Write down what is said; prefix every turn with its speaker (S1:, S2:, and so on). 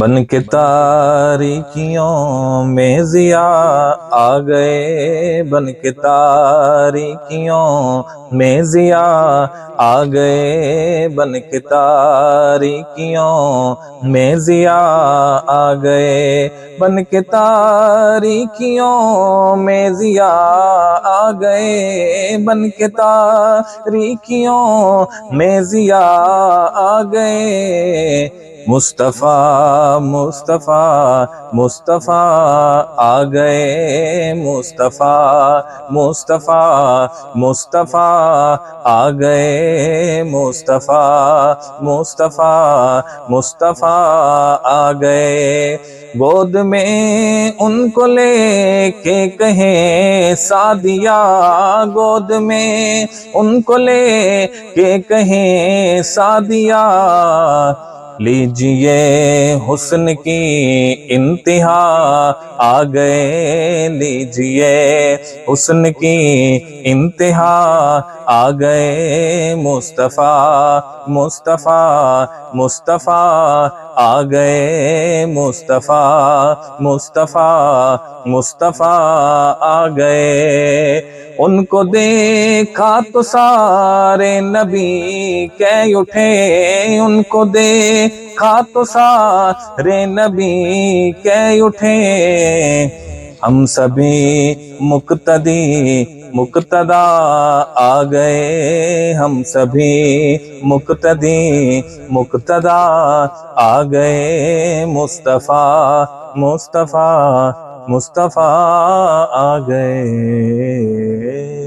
S1: بن کے تاریکیوں میں ضیاء آ گئے، بن کے تاریکیوں میں ضیاء آ گئے، بن کے تاریکیوں میں ضیاء آ گئے، بن کے تاریکیوں میں ضیاء آ گئے، بن کے تاریکیوں میں ضیاء آ گئے۔ مصطفیٰ مصطفیٰ مصطفیٰ آ گئے، مصطفیٰ مصطفیٰ مصطفیٰ آ گئے، مصطفیٰ مصطفیٰ مصطفیٰ آ گئے۔ گود میں ان کو لے کے کہیں سعدیہ، گود میں ان کو لے کے کہیں سعدیہ، لیجئے حسن کی انتہا آ گئے، لیجئے حسن کی انتہا آ گئے، مصطفیٰ مصطفیٰ مصطفیٰ آ گئے، مصطفیٰ مصطفیٰ مصطفیٰ آ گئے۔ ان کو دیکھا تو سارے نبی کہہ اٹھے، ان کو دیکھا تو سارے نبی کہہ اٹھے، ہم سبھی مقتدی مقتدا آ گئے، ہم سبھی مقتدی مقتدا آ گئے، مصطفیٰ مصطفیٰ مصطفیٰ آ گئے۔